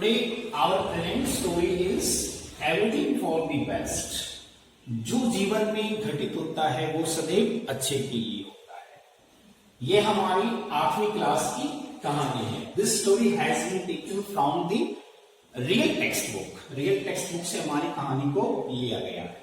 Today our present story is everything for the best. जो जीवन में घटित होता है वो सदैव अच्छे के लिए होता है। ये हमारी 8वीं क्लास की कहानी है। This story has been taken from the real textbook. Real text book से हमारी कहानी को लिया गया है।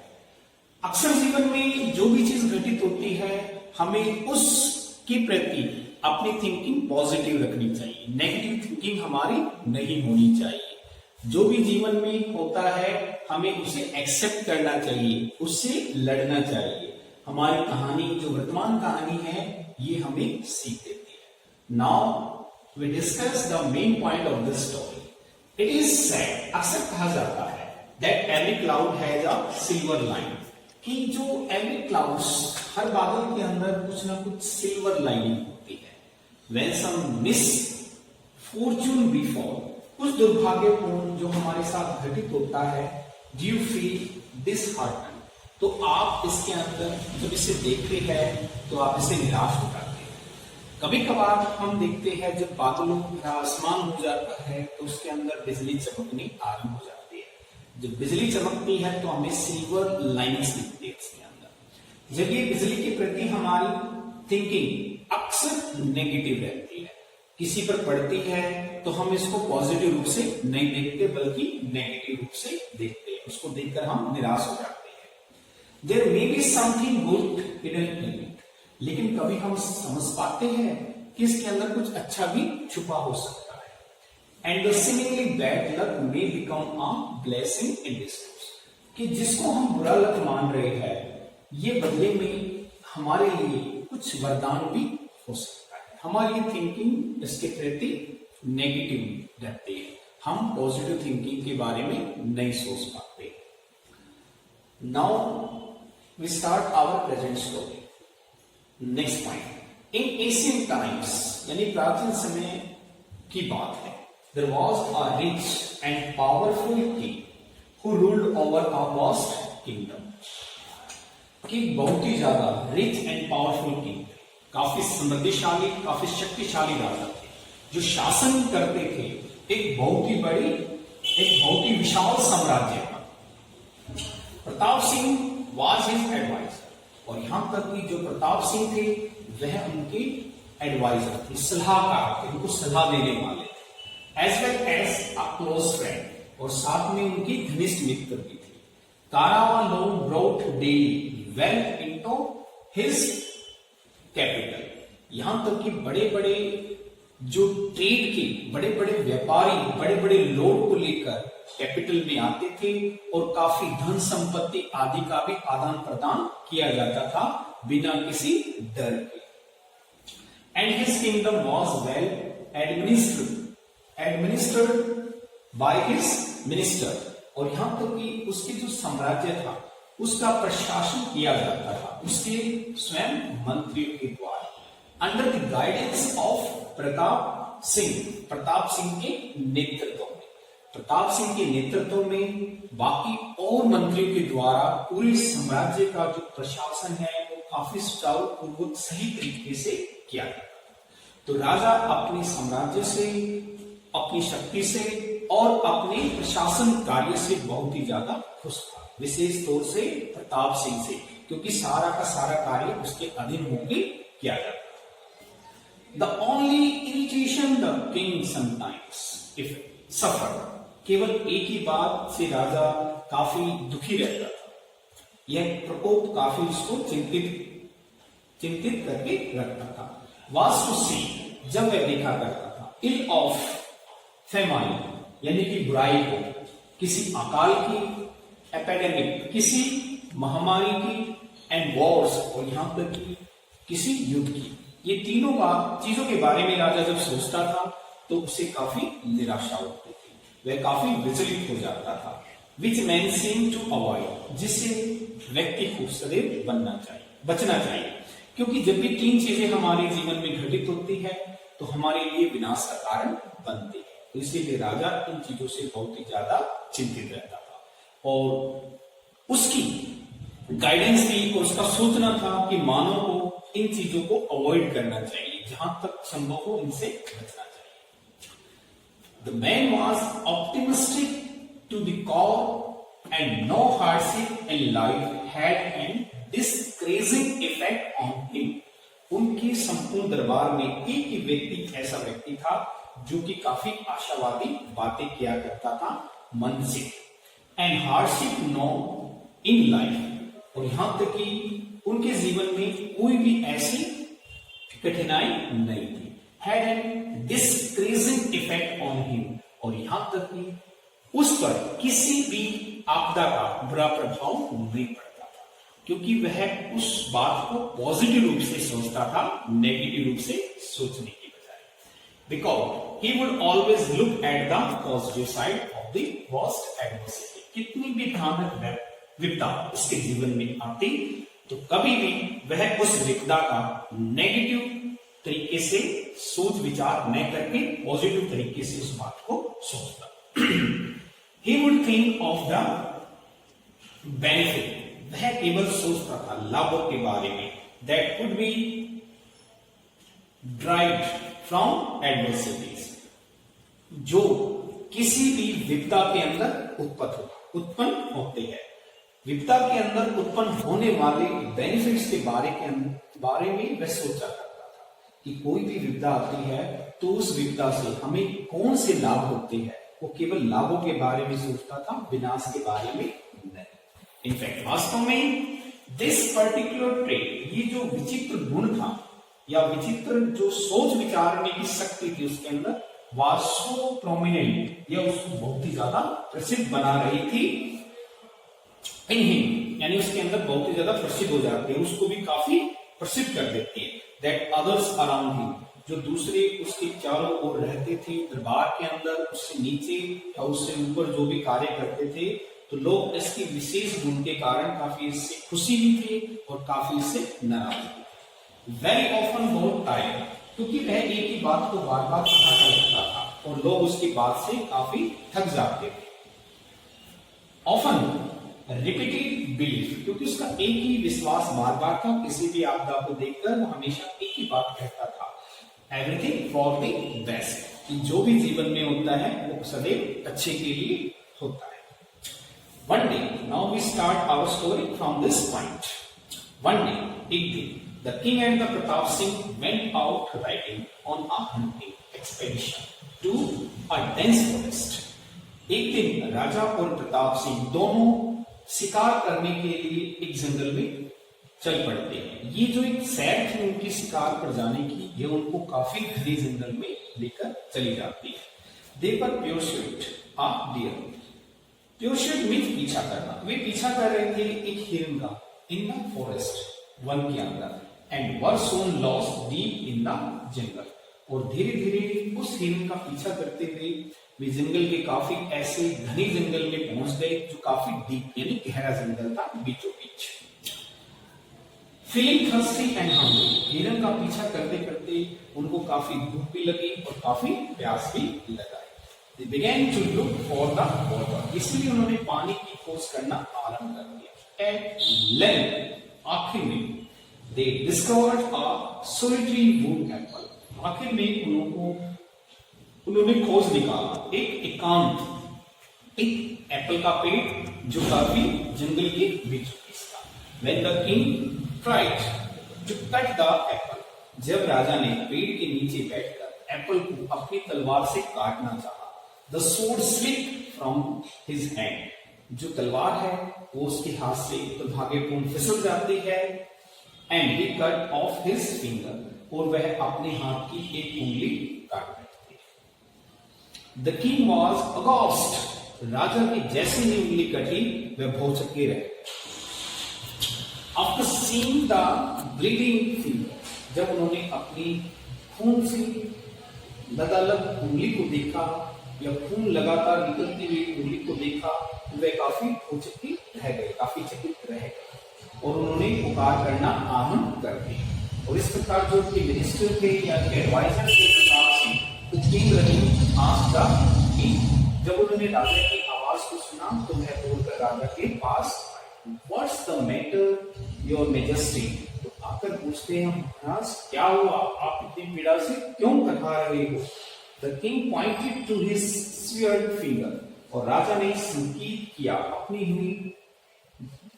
अक्सर जीवन में जो भी चीज घटित होती है हमें उसके प्रति अपनी थिंकिंग पॉजिटिव रखनी चाहिए, नेगेटिव थिंकिंग हमारी नहीं होनी चाहिए। जो भी जीवन में होता है हमें उसे एक्सेप्ट करना चाहिए, उससे लड़ना चाहिए। हमारी कहानी जो वर्तमान कहानी है ये हमें सीख देती है। Now we discuss the main point of this story. It is said, अक्सर कहा जाता है that every cloud has a silver line, कि जो एवरी क्लाउड्स, हर बादल के अंदर कुछ ना कुछ सिल्वर लाइनिंग होती है। When some misfortune befall, कुछ दुर्भाग्यपूर्ण जो हमारे साथ घटित होता है, do you feel disheartened? तो आप इसके अंदर जब इसे देखते हैं तो आप इसे निराश हो जाते हैं। कभी कभार हम देखते हैं जब बादलों का आसमान हो जाता है तो उसके अंदर बिजली चमकनी आरंभ हो जाती है। जब बिजली चमकती है तो हमें सिल्वर लाइन्स दिखती है इसके अंदर। जब ये बिजली के प्रति हमारी थिंकिंग अक्सर नेगेटिव रहती है, किसी पर पड़ती है तो हम इसको पॉजिटिव रूप से नहीं देखते बल्कि नेगेटिव रूप से देखते हैं, उसको देखकर हम निराश हो जाते हैं। There may be something good hidden in it, लेकिन कभी हम समझ पाते हैं कि इसके अंदर कुछ अच्छा भी छुपा हो सकता है। And the seemingly bad luck may become a blessing in discourse, कि जिसको हम बुरा लक मान रहे हैं ये बदले में हमारे लिए कुछ वरदान भी हो सकता है। हमारी थिंकिंग इसके प्रति नेगेटिव रहती है, हम पॉजिटिव थिंकिंग के बारे में नहीं सोच पाते। Now we start our present story. Next point, in ancient times, यानी प्राचीन समय की बात है। There was a rich and powerful king who ruled over a vast kingdom, कि बहुत ही ज्यादा रिच एंड पावरफुल किंग, काफी समृद्धिशाली, काफी शक्तिशाली राजा थे जो शासन करते थे एक बहुत ही विशाल साम्राज्य का। Pratap Singh was his adviser, और यहां तक कि जो प्रताप सिंह थे वह उनके एडवाइजर थे, सलाहकार थे, उनको सलाह देने वाले थे। As well as a close friend, और साथ में उनकी घनिष्ठ मित्र भी थे। Caravan alone brought daily wealth into his capital, यहां तक कि बड़े बड़े जो ट्रेड के बड़े बड़े व्यापारी बड़े बड़े लोड को लेकर कैपिटल में आते थे और काफी धन संपत्ति आदि का भी आदान प्रदान किया जाता था बिना किसी डर के। And his kingdom was well administered by his minister, और यहां तक कि उसके जो साम्राज्य था उसका प्रशासन किया जाता था उसके स्वयं मंत्रियों के द्वारा, under the guidance of Pratap Singh के नेतृत्व में। प्रताप सिंह के नेतृत्व में बाकी और मंत्रियों के द्वारा पूरे साम्राज्य का जो प्रशासन है वो काफी सुचारू पूर्वक सही तरीके से किया जाता था। तो राजा अपने साम्राज्य से, अपनी शक्ति से और अपने प्रशासन कार्य से बहुत ही ज्यादा खुश था, विशेष तौर से प्रताप सिंह से, क्योंकि सारा का सारा कार्य उसके अधीन होकर किया जाता है। The only irritation the king sometimes if suffer, केवल एक ही बात से राजा काफी दुखी रहता था। यह प्रकोप काफी उसको चिंतित करके रखता था। वाज टू सी, जब वह देखा करता था, इल ऑफ फेमाइन, यानी कि बुराई को, किसी अकाल की, एपिडेमिक, किसी महामारी की, एंड वॉर्स, और यहां तक कि किसी युद्ध की। ये तीनों चीजों के बारे में राजा जब सोचता था तो उसे काफी निराशा होती थी, वह काफी विचलित हो जाता था। विच मैन सीम टू अवॉइड, जिससे व्यक्ति को सदैव बचना चाहिए, क्योंकि जब भी तीन चीजें हमारे जीवन में घटित होती है तो हमारे लिए विनाश का कारण बनती है। तो इसीलिए राजा इन चीजों से बहुत ही ज्यादा चिंतित रहता था, और उसकी गाइडेंस थी और उसका सोचना था कि मानव को इन चीजों को अवॉइड करना चाहिए, जहां तक संभव हो इनसे बचना चाहिए। The man was optimistic to the core and no hardship in life had an discouraging effect on him. उनके संपूर्ण दरबार में एक ही व्यक्ति ऐसा व्यक्ति था जो कि काफी आशावादी बातें किया करता था मन से। And hardship no in life, और यहां तक कि उनके जीवन में कोई भी ऐसी कठिनाई नहीं थी। Had an discouraging effect on him, और यहां तक कि उस पर किसी भी आपदा का बुरा प्रभाव नहीं पड़ता था, क्योंकि वह उस बात को पॉजिटिव रूप से सोचता था, नेगेटिव रूप से सोचने की बजाय। Because he would always look at the positive side of the worst adversity. कितनी भी भयानक विपदा उसके जीवन में आती तो कभी भी वह उस विपदा का नेगेटिव तरीके से सोच विचार न करके पॉजिटिव तरीके से उस बात को सोचता। He would think of the benefit, वह केवल सोचता था लाभों के बारे में, that could be derived from adversities, जो किसी भी विपदा के अंदर उत्पन्न होते हैं। विपदा के अंदर उत्पन्न होने वाले बेनिफिट्स के बारे में वह सोचा करता था कि कोई भी विपदा आती है तो उस विपदा से हमें कौन से लाभ होते हैं। वो केवल लाभों के बारे में सोचता था, विनाश के बारे में नहीं। इनफैक्ट वास्तव में दिस पर्टिकुलर ट्रेट, ये जो विचित्र गुण था या विचित्र जो सोच विचारने की शक्ति थी उसके अंदर, वाज सो प्रोमिनेंट, या उसको बहुत ही ज्यादा प्रसिद्ध बना रही थी इन हिम, यानी उसके अंदर बहुत ही ज्यादा प्रसिद्ध हो जाती है, उसको भी काफी प्रसिद्ध कर देती है। दैट अदर्स अराउंड हिम, जो दूसरे उसके चारों ओर रहते थे दरबार के अंदर, उससे नीचे या उससे ऊपर जो भी कार्य करते थे, तो लोग इसके विशेष गुण के कारण काफी इससे खुशी भी थे और काफी इससे नाराज थे। वेरी ऑफन बहुत टाइम, क्योंकि वह एक ही बात को बार बार कहा करता था और लोग उसकी बात से काफी थक जाते थे। ऑफन रिपीटेड बिलीफ, क्योंकि उसका एक ही विश्वास बार बार था, किसी भी आपदा को देखकर वो हमेशा एक ही बात कहता था, एवरीथिंग फॉर द बेस्ट, कि जो भी जीवन में होता है वो सदैव अच्छे के लिए होता है। One day, now we start our story from this point. One day, एक दिन, the king and the Pratap Singh went out riding on a hunting expedition to a dense forest. एक दिन राजा और प्रताप सिंह दोनों शिकार करने के लिए एक जंगल में चल पड़ते हैं। ये जो एक सैर थी उनकी शिकार पर जाने की, ये उनको काफी घने जंगल में लेकर चली जाती है। दे पर प्योरशूट आ डियर, प्योरशूट मीन्स पीछा करना। वे पीछा कर रहे थे एक हिरन का इन द फॉरेस्ट, वन के अंदर, and were soon lost deep in the jungle, और धीरे धीरे उस हिरन का पीछा करते हुए वे जंगल के काफी ऐसे घने जंगल में पहुंच गए जो काफी डीप यानी गहरा जंगल था बीचों बीच। फीलिंग थर्स्टी एंड हंग्री, हिरन का पीछा करते करते उनको काफी भूख भी लगी और काफी प्यास भी लगा। They began to look for the water, इसलिए उन्होंने पानी की खोज करना आरंभ कर दिया। At length, आखिर में they discovered a solitary wood apple, आखिर में उन्होंने खोज निकाला एक एकांत एक एप्पल का पेड़ जो काफी जंगल के बीचों बीच था। When the king tried to cut the apple, जब राजा ने पेड़ के नीचे बैठकर एप्पल को अपनी तलवार से काटना चाहा, the sword slipped from his hand, जो तलवार है वो उसके हाथ से दुर्भाग्यपूर्ण फिसल जाती है, and he cut off his finger, और वह अपने हाथ की एक उंगली काट बैठती है। The king was aghast, राजा की जैसे ही उंगली कटी वह भौचक्के रह गए। After seeing the bleeding finger, जब उन्होंने अपनी खून से लदालद उंगली को देखा या खून लगातार निकलती हुई उंगली को देखा, तो वे काफी भौचक्के रह गए, काफी चकित रह गए, और उन्होंने पुकार करना आरंभ कर दिया। और इस प्रकार जो उनके मिनिस्टर थे या एडवाइजर के प्रकार से किंग रहीम आस्था की, जब उन्होंने राजा की आवाज को सुना तो वह बोलकर राजा के पास, what's the matter your majesty, तो आकर पूछते हैं महाराज क्या हुआ, आप इतनी पीड़ा से क्यों कथा रहे हो। The king pointed to his sword finger, और राजा ने संकेत किया अपनी हुई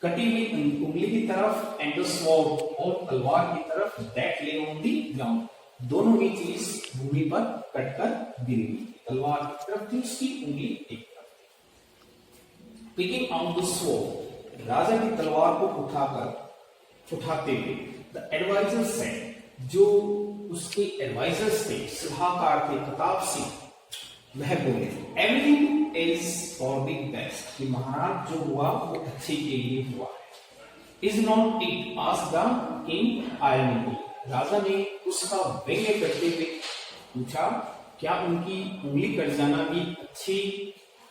कटी हुई उंगली की तरफ, एंड द स्वॉर्ड, और तलवार की तरफ, दैट ले ऑन द ग्राउंड, दोनों ही चीज भूमि पर कटकर गिरी हुई थी। तलवार की तरफ थी उसकी उंगली एक तरफ थी। पिकिंग आउट द स्वॉर्ड, राजा की तलवार को उठाते हुए, द एडवाइजर सेड, जो उसके एडवाइजर्स थे, सलाहकार थे प्रताप सिंह, वह बोले, everything is for the best, कि महाराज जो हुआ वो अच्छे के लिए हुआ है। Is not it, asked the king ironically, राजा ने उसका व्यंग्य करते हुए पूछा, क्या उनकी उंगली कट जाना भी अच्छी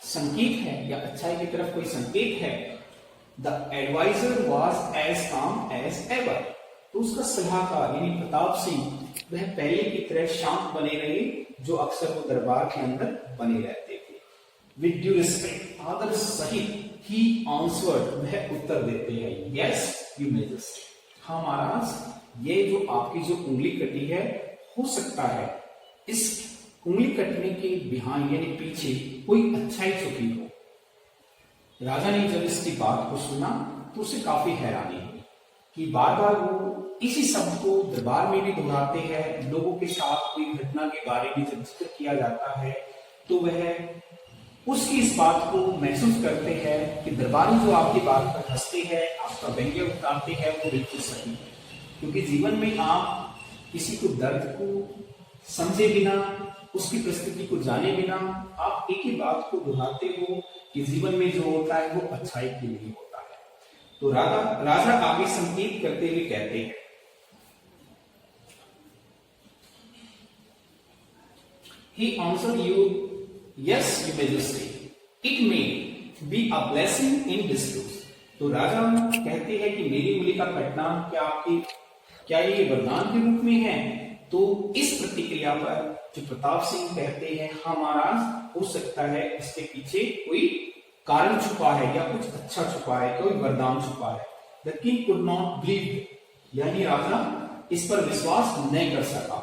संकेत है या अच्छाई की तरफ कोई संकेत है? द एडवाइजर वॉज एज काम एज एवर, तो उसका सलाहकार यानी प्रताप सिंह वह पहले की तरह शांत बने रहे, जो अक्सर वो दरबार के अंदर बने रहते थे। विद ड्यू रिस्पेक्ट, आदर सहित, ही आंसर्ड, वह उत्तर देते हैं, यस यू मेजेस्टी, हाँ महाराज, ये जो आपकी जो उंगली कटी है, हो सकता है इस उंगली कटने के बिहाइंड यानी पीछे कोई अच्छाई छुपी हो। राजा ने जब इसकी बात को सुना तो उसे काफी हैरानी हुई कि बार बार वो इसी शब्द को दरबार में भी दोहराते हैं। लोगों के साथ कोई घटना के बारे में जब जिक्र किया जाता है तो वह उसकी इस बात को महसूस करते हैं कि दरबारी जो आपकी बात पर हंसते हैं, आपका व्यंग्य उतारते हैं, वो बिल्कुल सही है। क्योंकि जीवन में आप किसी को दर्द को समझे बिना, उसकी परिस्थिति को जाने बिना, आप एक ही बात को दोहराते हो कि जीवन में जो होता है वो अच्छाई के लिए होता है। तो राजा आगे संकेत करते हुए कहते हैं, He answered you, yes, your majesty. It may be a blessing in disguise. तो राजा कहते हैं कि मेरी उंगली का कटना क्या ये वरदान के रूप में है? तो इस प्रतिक्रिया पर जो प्रताप सिंह कहते हैं, हाँ महाराज, हो सकता है इसके पीछे कोई कारण छुपा है या कुछ अच्छा छुपा है, कोई वरदान छुपा है। The king could not believe, यानी राजा इस पर विश्वास नहीं कर सका।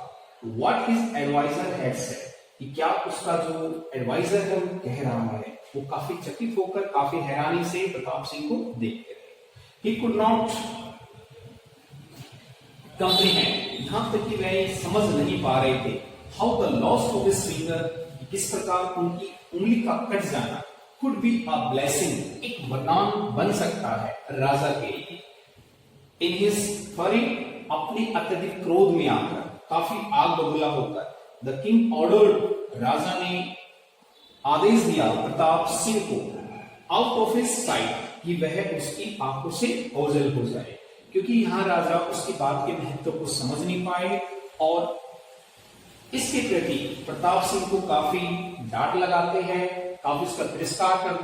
What his advisor had said, कि क्या उसका जो एडवाइजर है वो कह रहा है, वो काफी चकित होकर, काफी हैरानी से प्रताप सिंह को देखते रहे। He could not comprehend, यहां तक कि वह समझ नहीं पा रहे थे, how the loss of his finger, किस प्रकार उनकी उंगली का कट जाना could be a blessing, एक वरदान बन सकता है राजा के लिए। In his fury, अपनी अत्यधिक क्रोध में आकर, काफी आग बबूला होकर, द किंग ऑर्डर्ड, राजा ने आदेश दिया प्रताप सिंह को, आउट ऑफ हिज साइट, कि वह उसकी आंखों से ओझल हो जाए। क्योंकि यहां राजा उसकी बात के महत्व को समझ नहीं पाए और इसके प्रति प्रताप सिंह को काफी डांट लगाते हैं, काफी उसका तिरस्कार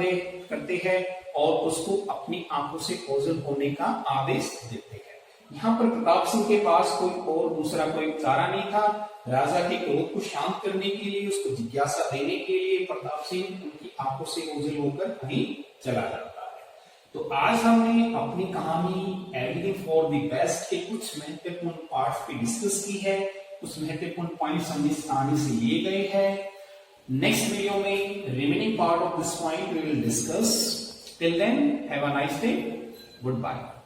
करते हैं और उसको अपनी आंखों से ओझल होने का आदेश देते हैं। यहाँ पर प्रताप सिंह के पास कोई और दूसरा कोई चारा नहीं था। राजा के क्रोध को शांत करने के लिए, उसको जिज्ञासा देने के लिए प्रताप सिंह उनकी आंखों से ओझल होकर कहीं चला जाता है। तो आज हमने अपनी कहानी एवरीथिंग फॉर द बेस्ट के कुछ महत्वपूर्ण पार्ट्स पे डिस्कस की है, कुछ महत्वपूर्ण पॉइंट्स हमने इस कहानी से लिए गए हैं। नेक्स्ट वीडियो में remaining part of this point we will discuss. Till then have a nice day, good bye.